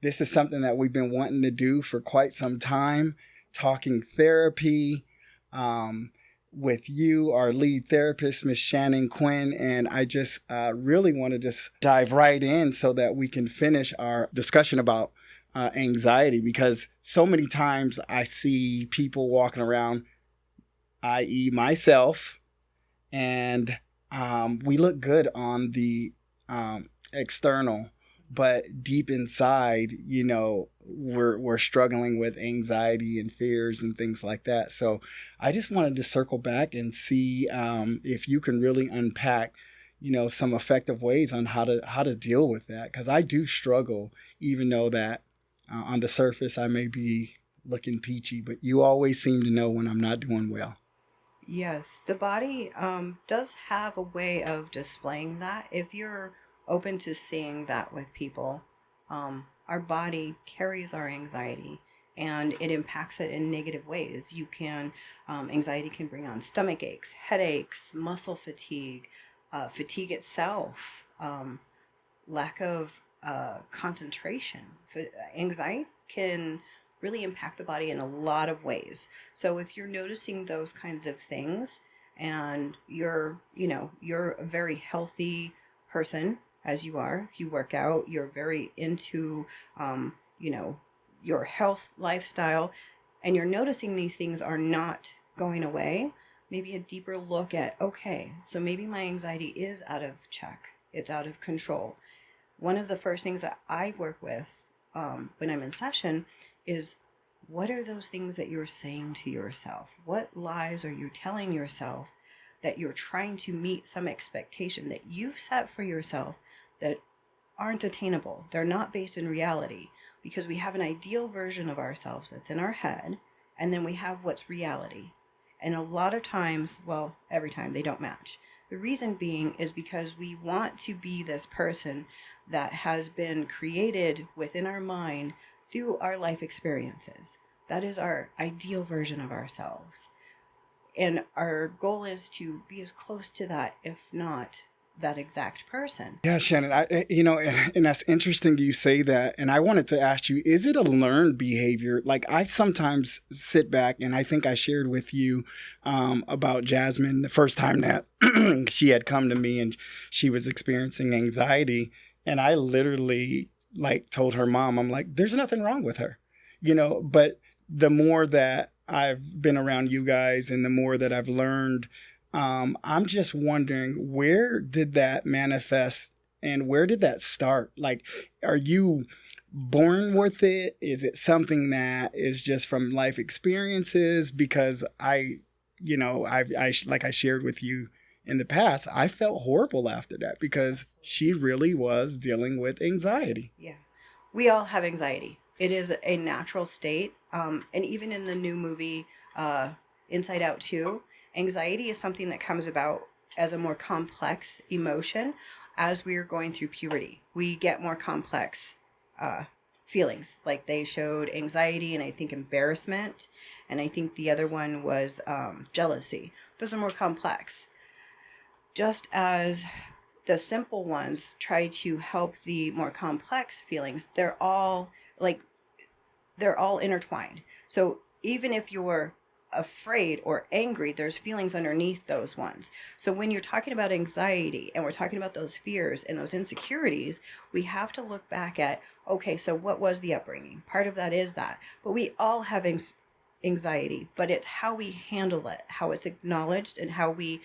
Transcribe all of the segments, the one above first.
this is something that we've been wanting to do for quite some time, talking therapy with you, our lead therapist, Miss Shannon Quinn. And I just really want to just dive right in so that we can finish our discussion about anxiety, because so many times I see people walking around, i.e., myself, and we look good on the external, but deep inside, we're struggling with anxiety and fears and things like that. So I just wanted to circle back and see if you can really unpack, some effective ways on how to deal with that, because I do struggle, even though that on the surface I may be looking peachy, but you always seem to know when I'm not doing well. Yes, the body does have a way of displaying that. If you're open to seeing that with people, our body carries our anxiety and it impacts it in negative ways. Anxiety can bring on stomach aches, headaches, muscle fatigue, fatigue itself, lack of concentration. Anxiety can really impact the body in a lot of ways. So if you're noticing those kinds of things and you're a very healthy person as you are, you work out, you're very into, you know, your health lifestyle, and you're noticing these things are not going away, maybe a deeper look at, okay, so maybe my anxiety is out of check. It's out of control. One of the first things that I work with when I'm in session is, what are those things that you're saying to yourself? What lies are you telling yourself that you're trying to meet some expectation that you've set for yourself that aren't attainable? They're not based in reality, because we have an ideal version of ourselves that's in our head, and then we have what's reality. And a lot of times, well, every time, they don't match. The reason being is because we want to be this person that has been created within our mind through our life experiences. That is our ideal version of ourselves. And our goal is to be as close to that, if not that exact person. Yeah, Shannon, and that's interesting you say that. And I wanted to ask you, is it a learned behavior? Like, I sometimes sit back, and I think I shared with you about Jasmine the first time that she had come to me and she was experiencing anxiety. And I literally like told her mom, I'm like, there's nothing wrong with her, but the more that I've been around you guys and the more that I've learned, I'm just wondering, where did that manifest and where did that start? Like, are you born with it? Is it something that is just from life experiences? Because like I shared with you in the past, I felt horrible after that because she really was dealing with anxiety. Yeah. We all have anxiety. It is a natural state. And even in the new movie, Inside Out 2, anxiety is something that comes about as a more complex emotion as we are going through puberty. We get more complex uh, feelings. Like, they showed anxiety and I think embarrassment. And I think the other one was jealousy. Those are more complex. Just as the simple ones try to help the more complex feelings, like they're all intertwined. So even if you're afraid or angry, there's feelings underneath those ones. So when you're talking about anxiety and we're talking about those fears and those insecurities, we have to look back at, okay, so what was the upbringing? Part of that is that. But we all have anxiety, but it's how we handle it, how it's acknowledged, and how we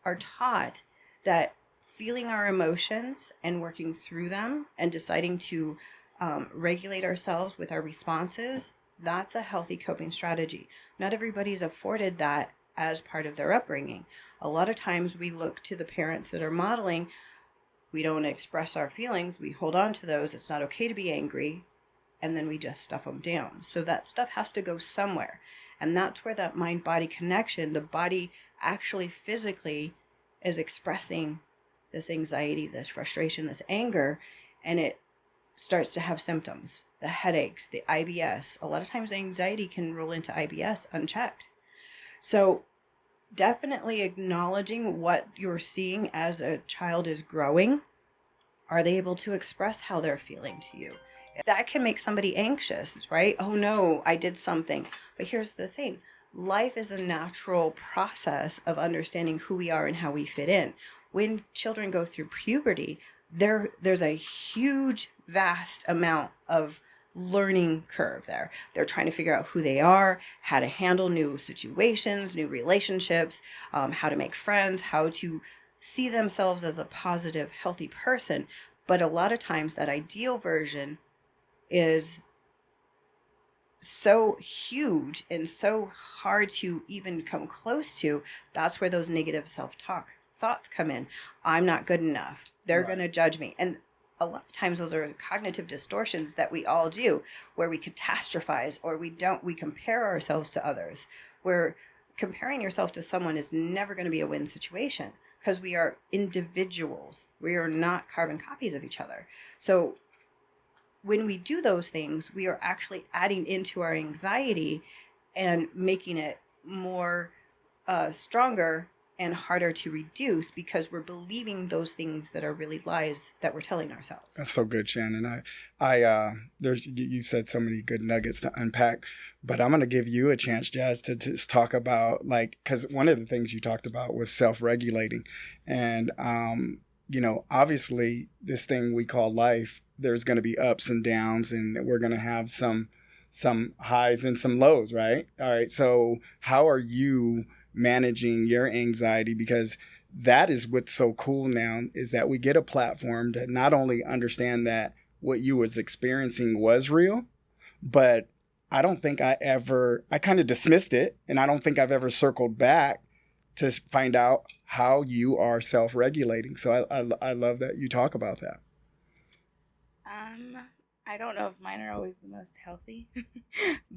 are taught that feeling our emotions and working through them and deciding to regulate ourselves with our responses, that's a healthy coping strategy. Not everybody's afforded that as part of their upbringing. A lot of times we look to the parents that are modeling, we don't express our feelings, we hold on to those, it's not okay to be angry, and then we just stuff them down. So that stuff has to go somewhere. And that's where that mind-body connection, the body actually physically is expressing this anxiety, this frustration, this anger, and it starts to have symptoms. The headaches, the IBS. A lot of times anxiety can roll into IBS unchecked. So definitely acknowledging what you're seeing as a child is growing. Are they able to express how they're feeling to you? That can make somebody anxious, right? Oh no, I did something. But here's the thing. Life is a natural process of understanding who we are and how we fit in. When children go through puberty, there's a huge, vast amount of learning curve there. They're trying to figure out who they are, how to handle new situations, new relationships, how to make friends, how to see themselves as a positive, healthy person. But a lot of times that ideal version is so huge and so hard to even come close to. That's where those negative self-talk thoughts come in. I'm not good enough. They're going to judge me. And a lot of times those are cognitive distortions that we all do, where we catastrophize or we compare ourselves to others. Where comparing yourself to someone is never going to be a win situation, because we are individuals. We are not carbon copies of each other. So when we do those things, we are actually adding into our anxiety and making it more stronger and harder to reduce, because we're believing those things that are really lies that we're telling ourselves. That's so good, Shannon. You said so many good nuggets to unpack, but I'm going to give you a chance, Jazz, to just talk about, like, because one of the things you talked about was self-regulating. And, obviously this thing we call life, there's going to be ups and downs, and we're going to have some highs and some lows, right? All right. So how are you managing your anxiety? Because that is what's so cool now, is that we get a platform to not only understand that what you was experiencing was real, but I don't think I kind of dismissed it, and I don't think I've ever circled back to find out how you are self-regulating. So I love that you talk about that. I don't know if mine are always the most healthy,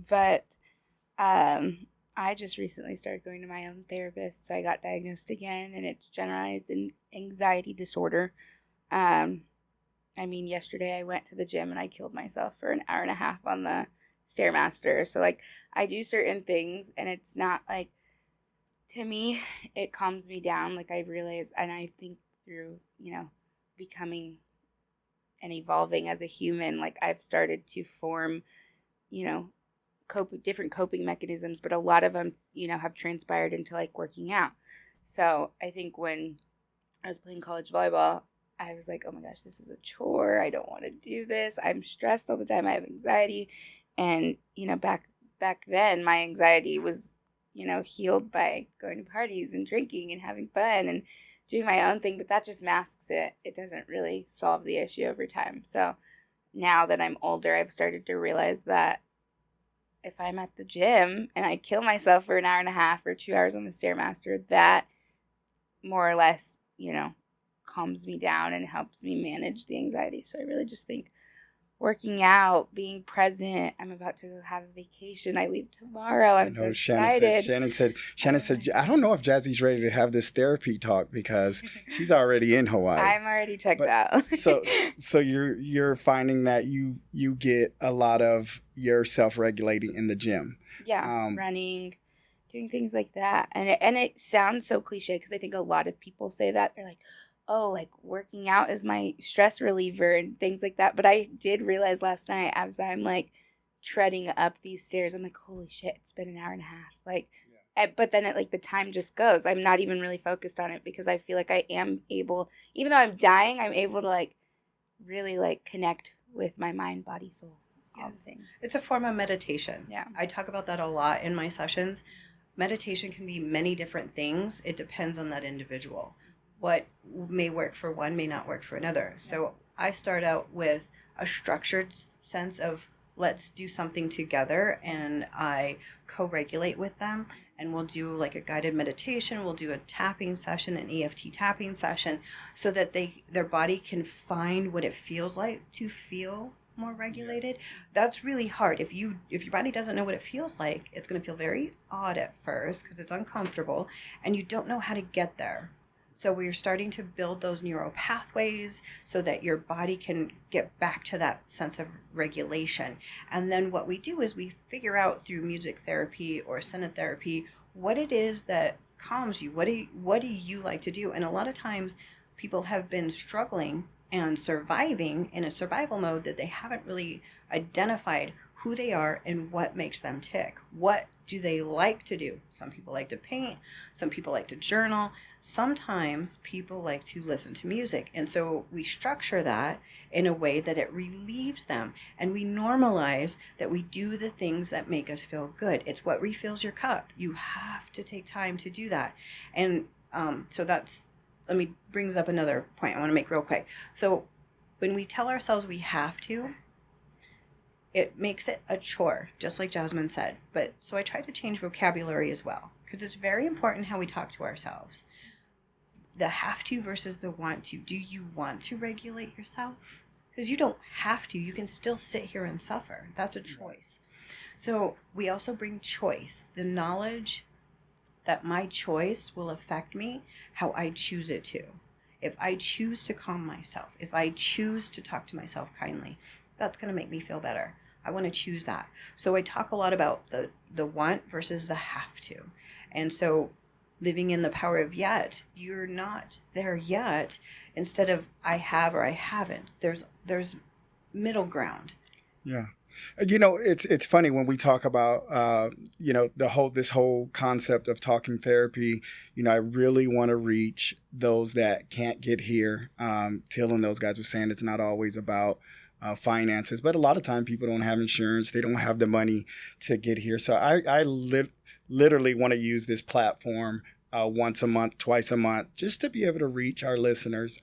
but I just recently started going to my own therapist. So I got diagnosed again, and it's generalized anxiety disorder. Yesterday I went to the gym and I killed myself for an hour and a half on the Stairmaster. So, like, I do certain things, and it's not like, to me, it calms me down. Like, I realize, and I think through, becoming and evolving as a human, like, I've started to form, different coping mechanisms, but a lot of them, have transpired into, like, working out. So I think when I was playing college volleyball, I was like, oh my gosh, this is a chore. I don't want to do this. I'm stressed all the time. I have anxiety. And, back then, my anxiety was, healed by going to parties and drinking and having fun and doing my own thing, but that just masks it. It doesn't really solve the issue over time. So now that I'm older, I've started to realize that if I'm at the gym and I kill myself for an hour and a half or 2 hours on the Stairmaster, that more or less, calms me down and helps me manage the anxiety. So I really just think working out, being present. I'm about to have a vacation. I leave tomorrow. I'm so excited. Shannon said, I don't know if Jazzy's ready to have this therapy talk because she's already in Hawaii. I'm already checked out. so you're finding that you get a lot of your self-regulating in the gym. Yeah, running, doing things like that. And it sounds so cliche, because I think a lot of people say that. They're like, oh, like, working out is my stress reliever and things like that. But I did realize last night, as I'm, like, treading up these stairs, I'm like, holy shit, it's been an hour and a half. Like, but then the time just goes. I'm not even really focused on it, because I feel like I am able, even though I'm dying, I'm able to, like, really, like, connect with my mind, body, soul, all those things. It's a form of meditation. Yeah. I talk about that a lot in my sessions. Meditation can be many different things. It depends on that individual. What may work for one may not work for another. So I start out with a structured sense of, let's do something together, and I co-regulate with them, and we'll do like a guided meditation. We'll do a tapping session, an EFT tapping session, so that their body can find what it feels like to feel more regulated. That's really hard. If your body doesn't know what it feels like, it's going to feel very odd at first because it's uncomfortable, and you don't know how to get there. So we're starting to build those neural pathways so that your body can get back to that sense of regulation. And then what we do is we figure out through music therapy or synotherapy what it is that calms you. What do you like to do? And a lot of times people have been struggling and surviving in a survival mode that they haven't really identified who they are and what makes them tick. What do they like to do? Some people like to paint, some people like to journal, sometimes people like to listen to music. And so we structure that in a way that it relieves them. And we normalize that we do the things that make us feel good. It's what refills your cup. You have to take time to do that. And so that's, let me brings up another point I want to make real quick. So when we tell ourselves we have to, it makes it a chore, just like Jasmine said. But so I try to change vocabulary as well, because it's very important how we talk to ourselves. The have to versus the want to. Do you want to regulate yourself? Because you don't have to. You can still sit here and suffer. That's a choice. So we also bring choice, the knowledge that my choice will affect me how I choose it to. If I choose to calm myself, if I choose to talk to myself kindly, that's going to make me feel better. I want to choose that. So I talk a lot about the want versus the have to. And so living in the power of yet, you're not there yet, instead of I have or I haven't. There's middle ground. Yeah. It's funny when we talk about this whole concept of talking therapy. I really want to reach those that can't get here. Till and those guys were saying it's not always about finances, but a lot of time people don't have insurance. They don't have the money to get here. So I literally want to use this platform once a month, twice a month, just to be able to reach our listeners.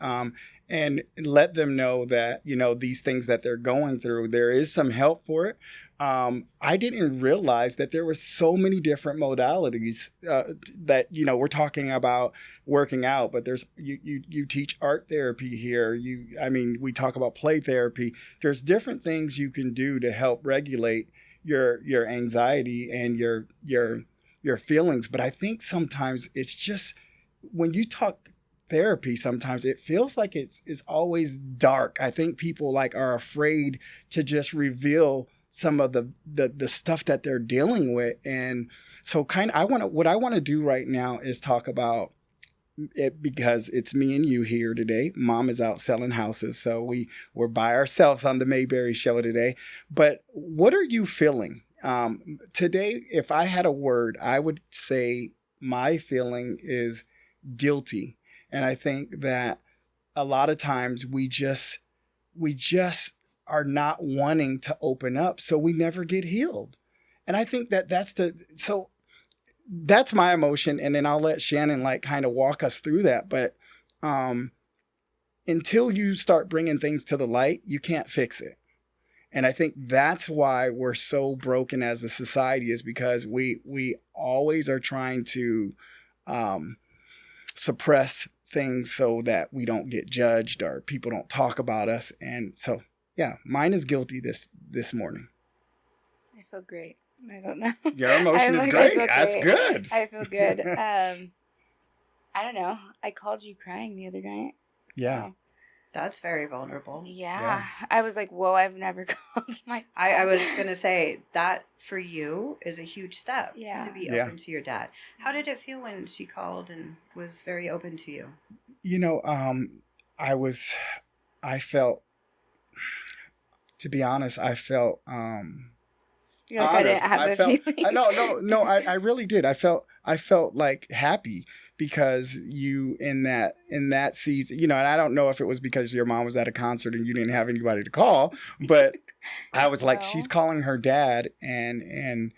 And let them know that, these things that they're going through, there is some help for it. I didn't realize that there were so many different modalities that, we're talking about working out, but there's, you teach art therapy here. We talk about play therapy. There's different things you can do to help regulate your anxiety and your feelings. But I think sometimes it's just, when you talk therapy, sometimes it feels like it's always dark. I think people are afraid to just reveal some of the stuff that they're dealing with. And so what I want to do right now is talk about it, because it's me and you here today. Mom is out selling houses, so we're by ourselves on the Mayberry Show today. But what are you feeling today? If I had a word, I would say my feeling is guilty. And I think that a lot of times we just are not wanting to open up, so we never get healed. And I think that's my emotion. And then I'll let Shannon kind of walk us through that. But until you start bringing things to the light, you can't fix it. And I think that's why we're so broken as a society, is because we always are trying to suppress things so that we don't get judged or people don't talk about us. And so, yeah, mine is guilty this morning. I feel great. I don't know. Your emotion is great. That's good. I feel good. I don't know. I called you crying the other night. So. Yeah. That's very vulnerable. Yeah. I was like, whoa, I've never called my dad. I was going to say that for you is a huge step to be Yeah. open to your dad. How did it feel when she called and was very open to you? I felt, to be honest, I felt, You're like, I didn't have a feeling. No, I really did. I felt happy, because you in that season, and I don't know if it was because your mom was at a concert and you didn't have anybody to call, but I was like, she's calling her dad, and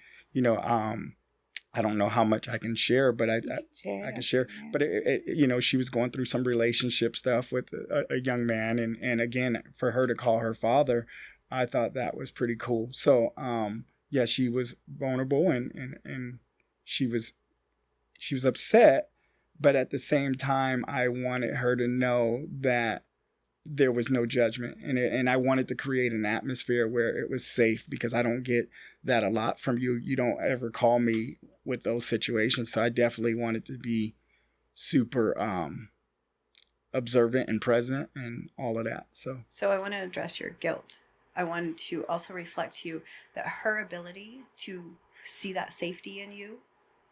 I don't know how much I can share, but I can share. But she was going through some relationship stuff with a young man, and again, for her to call her father, I thought that was pretty cool. So yeah, she was vulnerable, and she was upset. But at the same time, I wanted her to know that there was no judgment, and I wanted to create an atmosphere where it was safe, because I don't get that a lot from you. You don't ever call me with those situations, so I definitely wanted to be super observant and present and all of that. So I want to address your guilt. I wanted to also reflect to you that her ability to see that safety in you,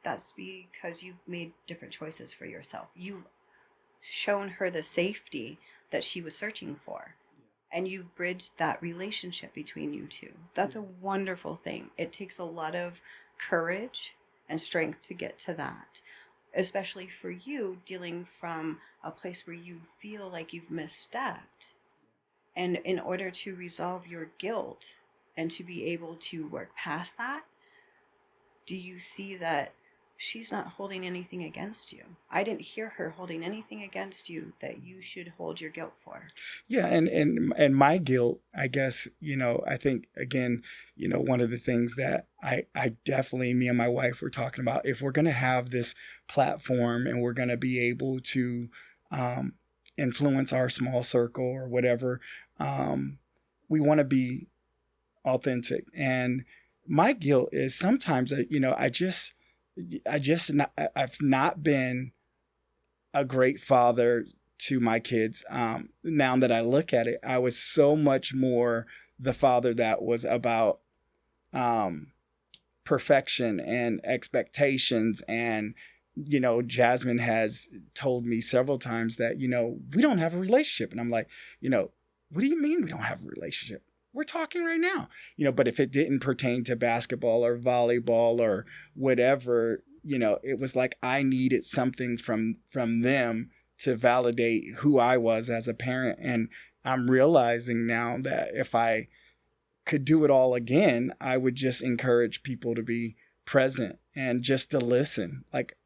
that's because you've made different choices for yourself. You've shown her the safety that she was searching for. And you've bridged that relationship between you two. That's a wonderful thing. It takes a lot of courage and strength to get to that, especially for you dealing from a place where you feel like you've misstepped. And in order to resolve your guilt and to be able to work past that, do you see that she's not holding anything against you? I didn't hear her holding anything against you that you should hold your guilt for. Yeah, and my guilt, I guess, I think again, one of the things that I definitely, me and my wife were talking about, if we're gonna have this platform and we're gonna be able to influence our small circle or whatever, we want to be authentic. And my guilt is sometimes, I've not been a great father to my kids. Now that I look at it, I was so much more the father that was about perfection and expectations. And, Jasmine has told me several times that, we don't have a relationship. And I'm like, what do you mean we don't have a relationship? We're talking right now, but if it didn't pertain to basketball or volleyball or whatever, it was like I needed something from them to validate who I was as a parent. And I'm realizing now that if I could do it all again, I would just encourage people to be present and just to listen. Like,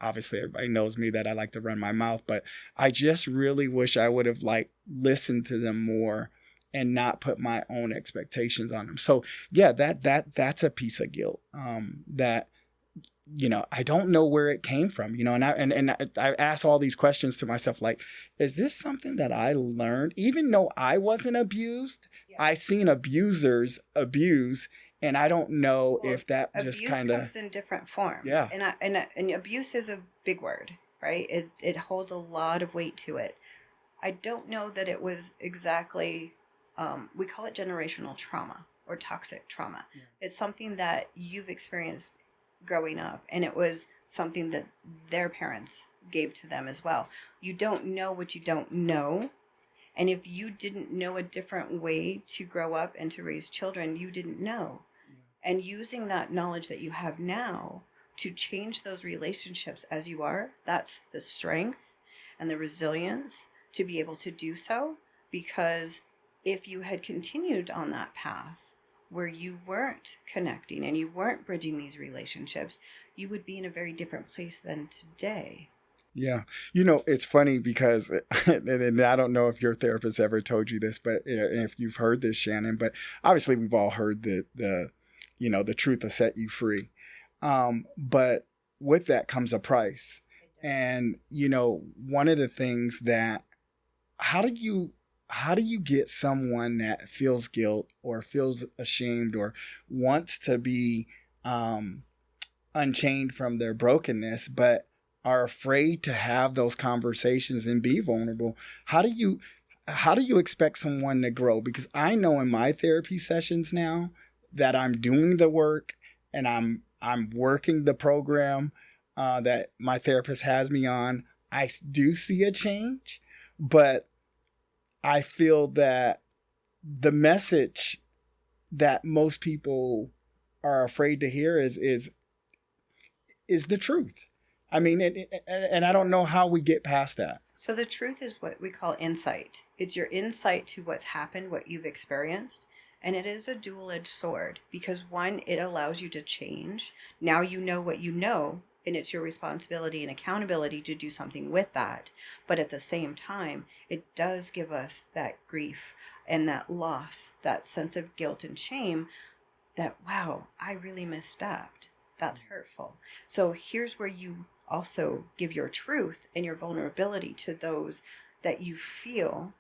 obviously everybody knows me that I like to run my mouth, but I just really wish I would have listened to them more and not put my own expectations on them. So yeah, that's a piece of guilt that, I don't know where it came from, and I ask all these questions to myself, like, is this something that I learned? Even though I wasn't abused, I seen abusers abuse, and I don't know if that just kind of comes in different forms. Yeah. And abuse is a big word, right? It holds a lot of weight to it. I don't know that it was exactly, we call it generational trauma or toxic trauma. Yeah. It's something that you've experienced growing up, and it was something that their parents gave to them as well. You don't know what you don't know. And if you didn't know a different way to grow up and to raise children, you didn't know. Yeah. And using that knowledge that you have now to change those relationships as you are, that's the strength and the resilience to be able to do so. Because if you had continued on that path where you weren't connecting and you weren't bridging these relationships, you would be in a very different place than today. Yeah. It's funny because, and I don't know if your therapist ever told you this, but if you've heard this, Shannon, but obviously we've all heard the truth will set you free. But with that comes a price. And, one of the things that, how do you get someone that feels guilt or feels ashamed or wants to be unchained from their brokenness, but are afraid to have those conversations and be vulnerable? How do you expect someone to grow? Because I know in my therapy sessions now that I'm doing the work and I'm working the program that my therapist has me on. I do see a change, but I feel that the message that most people are afraid to hear is the truth. I mean, and I don't know how we get past that. So the truth is what we call insight. It's your insight to what's happened, what you've experienced. And it is a dual-edged sword because one, it allows you to change. Now you know what you know, and it's your responsibility and accountability to do something with that. But at the same time, it does give us that grief and that loss, that sense of guilt and shame that, wow, I really misstepped. That's hurtful. So here's where you also give your truth and your vulnerability to those that you feel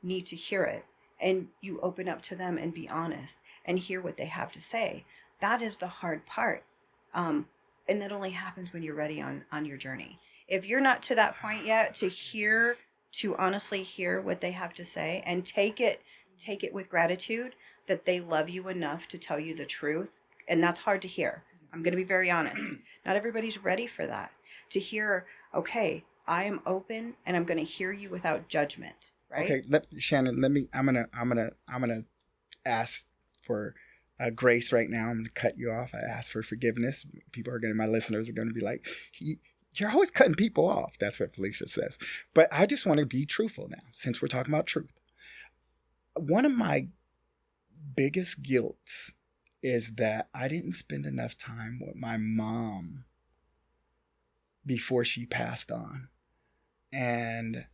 need to hear it. And you open up to them and be honest and hear what they have to say. That is the hard part. And that only happens when you're ready on your journey. If you're not to that point yet to honestly hear what they have to say and take it with gratitude that they love you enough to tell you the truth. And that's hard to hear. I'm going to be very honest. Not everybody's ready for that. To hear, okay, I am open and I'm going to hear you without judgment, right? Okay, Shannon, I'm gonna ask for grace right now. I'm gonna cut you off. I ask for forgiveness. My listeners are gonna be like, you're always cutting people off. That's what Felicia says. But I just want to be truthful now, since we're talking about truth. One of my biggest guilts is that I didn't spend enough time with my mom before she passed on. And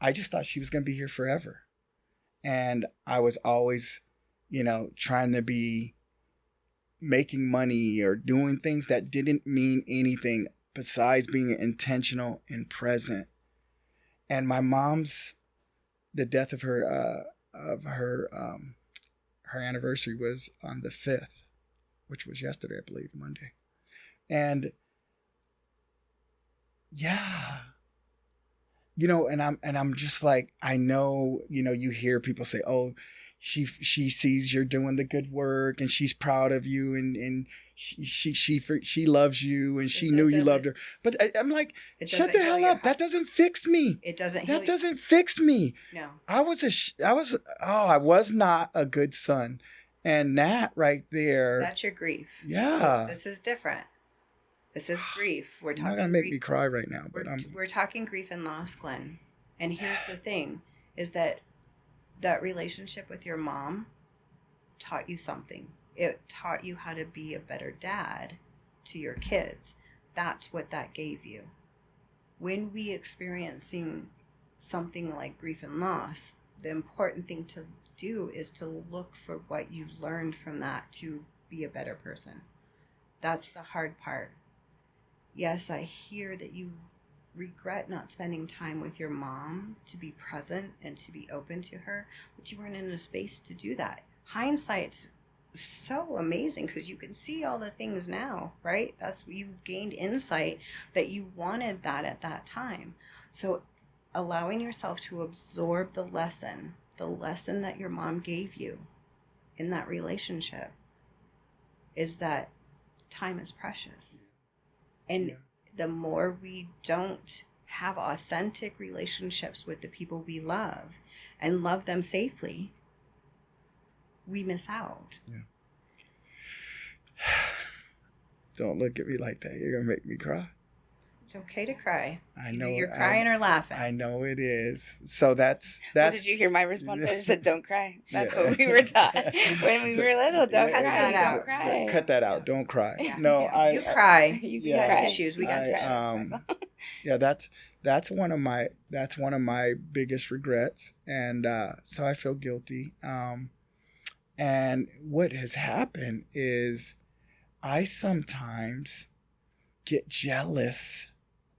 I just thought she was going to be here forever. And I was always, trying to be making money or doing things that didn't mean anything besides being intentional and present. And my mom's, the death of her anniversary was on the 5th, which was yesterday, I believe, Monday. And yeah, and I'm just like, I know, you hear people say, oh, she sees you're doing the good work and she's proud of you and she loves you and she knew you loved her. But I'm like, shut the hell up. That doesn't fix me. It doesn't. That doesn't fix me. No. I was not a good son. And that right there. That's your grief. Yeah. This is different. This is grief. We're talking. Not gonna make me cry right now, but we're talking grief and loss, Glenn. And here's the thing: is that relationship with your mom taught you something. It taught you how to be a better dad to your kids. That's what that gave you. When we experiencing something like grief and loss, the important thing to do is to look for what you learned from that to be a better person. That's the hard part. Yes, I hear that you regret not spending time with your mom to be present and to be open to her, but you weren't in a space to do that. Hindsight's so amazing because you can see all the things now, right? You've gained insight that you wanted that at that time. So allowing yourself to absorb the lesson that your mom gave you in that relationship is that time is precious. And the more we don't have authentic relationships with the people we love and love them safely, we miss out. Yeah. Don't look at me like that. You're going to make me cry. It's okay to cry. I know. You're crying or laughing. I know it is. So that's. Well, did you hear my response? I just said, "Don't cry." That's what we were taught when we were little. Don't cry. Don't cry. Cut that out. Don't cry. Yeah. No, yeah. You cry. You got cry. tissues. We got tissues. Yeah, that's one of my biggest regrets, and so I feel guilty. And what has happened is, I sometimes get jealous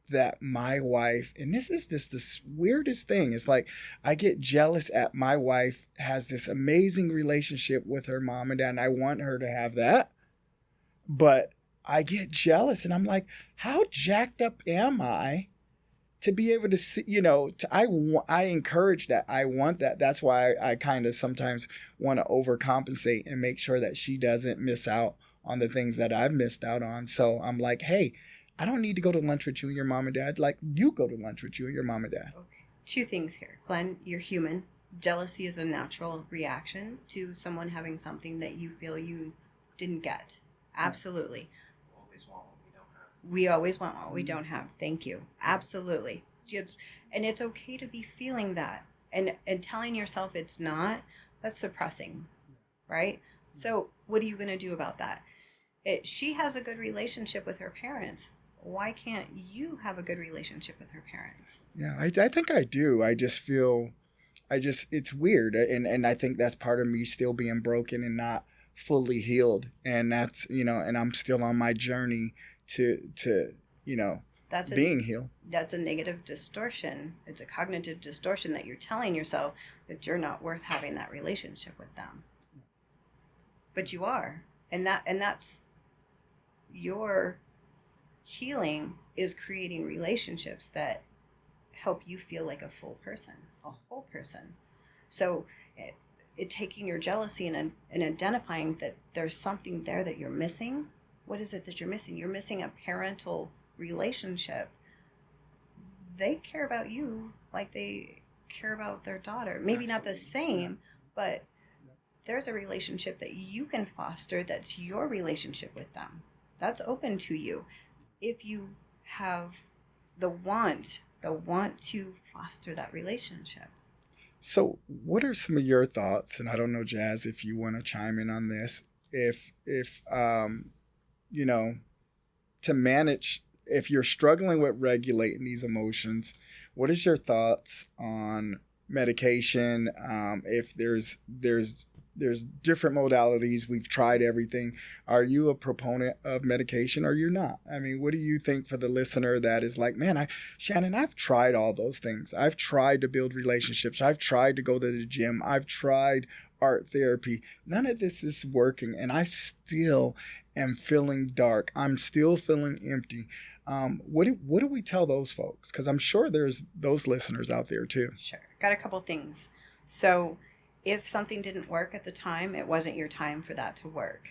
that my wife, and this is just the weirdest thing, it's like I get jealous at my wife has this amazing relationship with her mom and dad, and I want her to have that, but I get jealous and I'm like, how jacked up am I to be able to see, I encourage that. I want that. That's why I kind of sometimes want to overcompensate and make sure that she doesn't miss out on the things that I've missed out on. So I'm like, hey, I don't need to go to lunch with you and your mom and dad. Like, you go to lunch with you and your mom and dad. Okay. 2 things here. Glenn, you're human. Jealousy is a natural reaction to someone having something that you feel you didn't get. Absolutely. We always want what we don't have. Thank you. Absolutely. And it's okay to be feeling that. And telling yourself it's not, that's suppressing, right? So what are you going to do about that? She has a good relationship with her parents. Why can't you have a good relationship with her parents? Yeah, I think I do. I just feel, it's weird. And I think that's part of me still being broken and not fully healed. And that's, and I'm still on my journey to being healed. That's a negative distortion. It's a cognitive distortion that you're telling yourself that you're not worth having that relationship with them. But you are. And that's your healing, is creating relationships that help you feel like a full person, a whole person. So it taking your jealousy and identifying that there's something there that you're missing. What is it that you're missing? You're missing a parental relationship they care about you like they care about their daughter. Maybe not the same, but there's a relationship that you can foster that's your relationship with them. That's open to you if you have the want to foster that relationship. So, what are some of your thoughts? And I don't know, Jazz, if you want to chime in on this. If you know, to manage, if you're struggling with regulating these emotions, what is your thoughts on medication? If there's different modalities, we've tried everything. Are you a proponent of medication or you're not? I mean, what do you think for the listener that is like, man, Shannon, I've tried all those things. I've tried to build relationships. I've tried to go to the gym. I've tried art therapy. None of this is working, and I still am feeling dark. I'm still feeling empty. What do we tell those folks? Because I'm sure there's those listeners out there too. Sure. Got a couple things. So, if something didn't work at the time, it wasn't your time for that to work.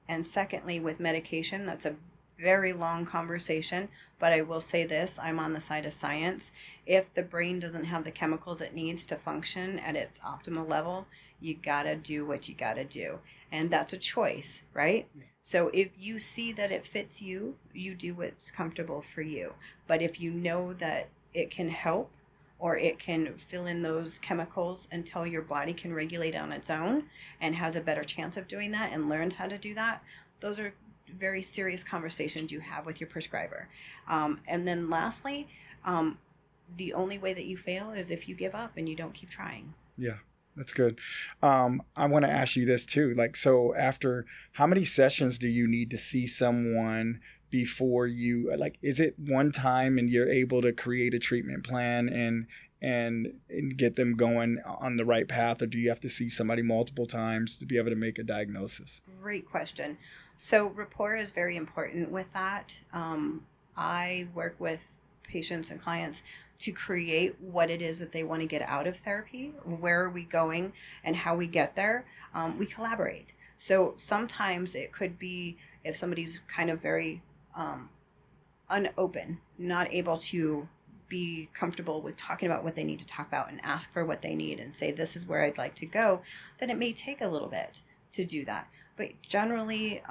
And secondly, with medication, that's a very long conversation, but I will say this, I'm on the side of science. If the brain doesn't have the chemicals it needs to function at its optimal level, you gotta do what you gotta do. And that's a choice, right? So if you see that it fits you, you do what's comfortable for you. But if you know that it can help, or it can fill in those chemicals until your body can regulate on its own and has a better chance of doing that and learns how to do that, those are very serious conversations you have with your prescriber. And then lastly, the only way that you fail is if you give up and you don't keep trying. Yeah, that's good. I want to ask you this too. Like, so after how many sessions do you need to see someone before you, like, is it one time and you're able to create a treatment plan and get them going on the right path, or do you have to see somebody multiple times to be able to make a diagnosis? Great question. So rapport is very important with that. I work with patients and clients to create what it is that they want to get out of therapy, where are we going, and how we get there. We collaborate. So sometimes it could be if somebody's kind of very unopen, not able to be comfortable with talking about what they need to talk about and ask for what they need and say, this is where I'd like to go, then it may take a little bit to do that. But generally,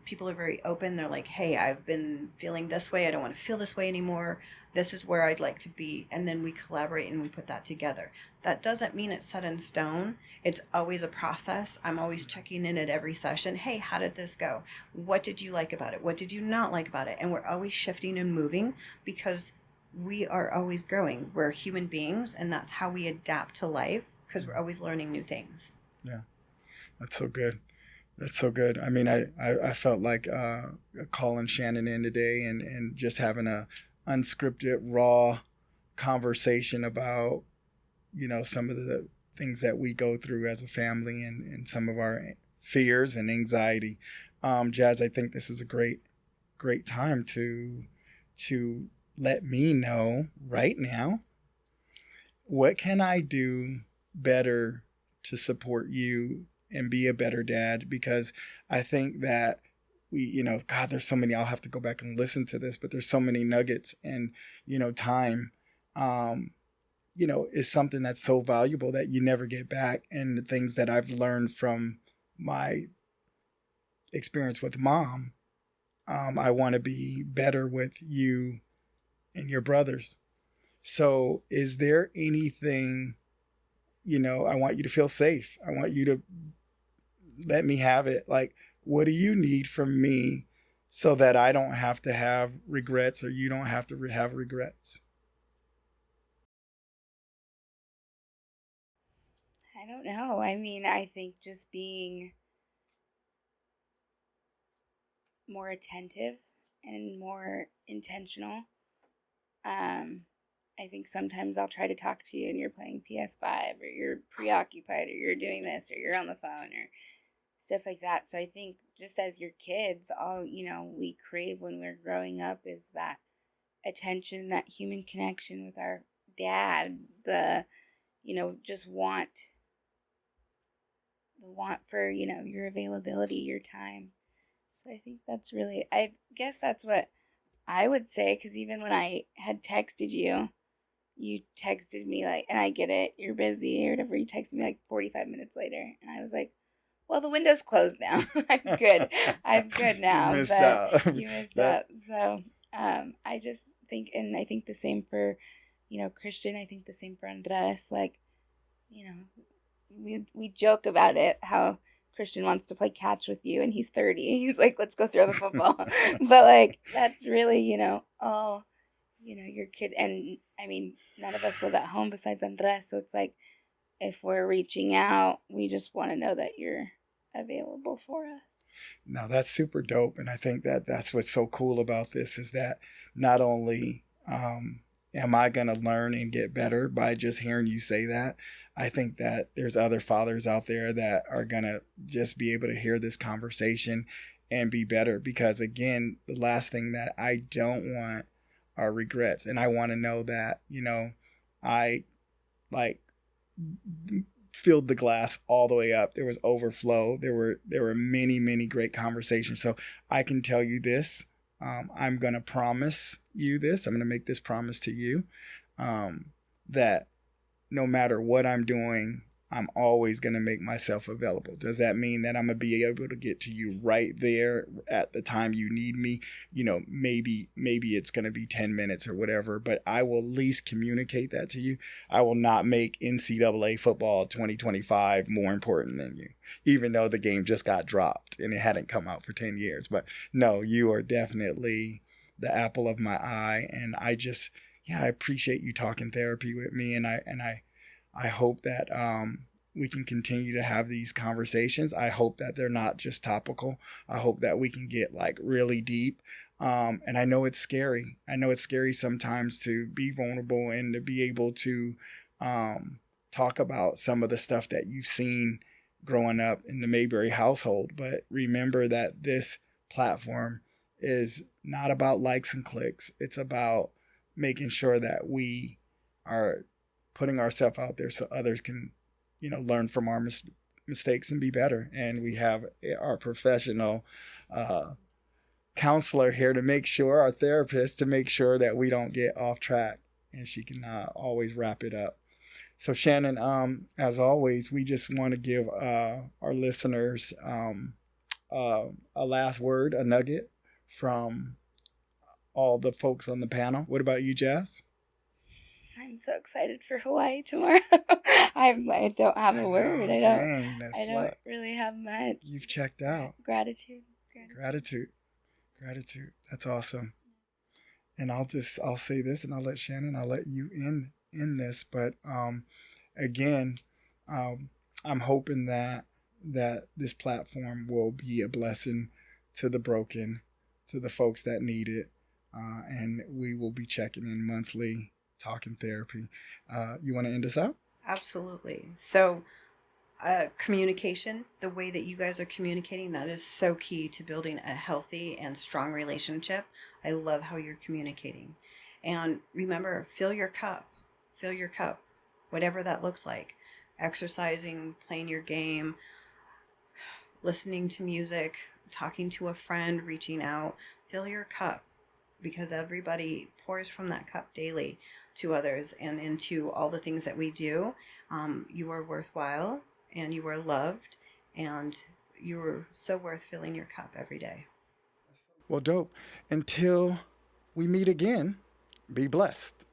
people are very open. They're like, hey, I've been feeling this way. I don't want to feel this way anymore. This is where I'd like to be. And then we collaborate and we put that together. That doesn't mean it's set in stone. It's always a process. I'm always checking in at every session. Hey, how did this go? What did you like about it? What did you not like about it? And we're always shifting and moving because we are always growing. We're human beings, and that's how we adapt to life, because we're always learning new things. Yeah, that's so good. That's so good. I mean, I felt like calling Shannon in today and just having a unscripted, raw conversation about, some of the things that we go through as a family and some of our fears and anxiety. Jazz, I think this is a great time to let me know right now, what can I do better to support you and be a better dad? Because I think that God, there's so many, I'll have to go back and listen to this, but there's so many nuggets, and, time, is something that's so valuable that you never get back. And the things that I've learned from my experience with mom, I want to be better with you and your brothers. So is there anything, I want you to feel safe. I want you to let me have it. Like, what do you need from me so that I don't have to have regrets, or you don't have to have regrets? I don't know. I mean, I think just being more attentive and more intentional. I think sometimes I'll try to talk to you and you're playing PS5, or you're preoccupied, or you're doing this, or you're on the phone, or stuff like that. So I think just as your kids, all, we crave when we're growing up is that attention, that human connection with our dad, just the want for, your availability, your time. So I think that's really, I guess that's what I would say, because even when I had texted you, you texted me like, and I get it, you're busy or whatever. You texted me like 45 minutes later, and I was like, well, the window's closed now. I'm good. I'm good You now. missed But out. you missed That out. So I just think, and I think the same for, Christian. I think the same for Andres. Like, you know, we joke about it, how Christian wants to play catch with you, and he's 30. He's like, let's go throw the football. But like, that's really, all, your kid. And I mean, none of us live at home besides Andres. So it's like, if we're reaching out, we just want to know that you're available for us. No, that's super dope. And I think that that's what's so cool about this is that not only am I going to learn and get better by just hearing you say that, I think that there's other fathers out there that are going to just be able to hear this conversation and be better. Because again, the last thing that I don't want are regrets. And I want to know that, I like filled the glass all the way up. There was overflow. There were many great conversations. So I can tell you this. I'm gonna promise you this. I'm gonna make this promise to you that no matter what I'm doing, I'm always going to make myself available. Does that mean that I'm going to be able to get to you right there at the time you need me? Maybe it's going to be 10 minutes or whatever, but I will at least communicate that to you. I will not make NCAA football 2025 more important than you, even though the game just got dropped and it hadn't come out for 10 years. But no, you are definitely the apple of my eye. And I appreciate you talking therapy with me. And I hope that we can continue to have these conversations. I hope that they're not just topical. I hope that we can get like really deep. And I know it's scary. I know it's scary sometimes to be vulnerable and to be able to talk about some of the stuff that you've seen growing up in the Mayberry household. But remember that this platform is not about likes and clicks. It's about making sure that we are putting ourselves out there so others can, learn from our mistakes and be better. And we have our professional counselor here to make sure, our therapist, to make sure that we don't get off track. And she can always wrap it up. So Shannon, as always, we just want to give our listeners a last word, a nugget from all the folks on the panel. What about you, Jazz? I'm so excited for Hawaii tomorrow. I don't have a word. I don't really have much. You've checked out. Gratitude. That's awesome. And I'll say this, and I'll let you in this. But again, I'm hoping that this platform will be a blessing to the broken, to the folks that need it, and we will be checking in monthly. Talking therapy. You want to end us out? Absolutely. So communication, the way that you guys are communicating, that is so key to building a healthy and strong relationship. I love how you're communicating. And remember, fill your cup, whatever that looks like. Exercising, playing your game, listening to music, talking to a friend, reaching out. Fill your cup, because everybody pours from that cup daily to others and into all the things that we do. You are worthwhile, and you are loved, and you are so worth filling your cup every day. Well, dope. Until we meet again, be blessed.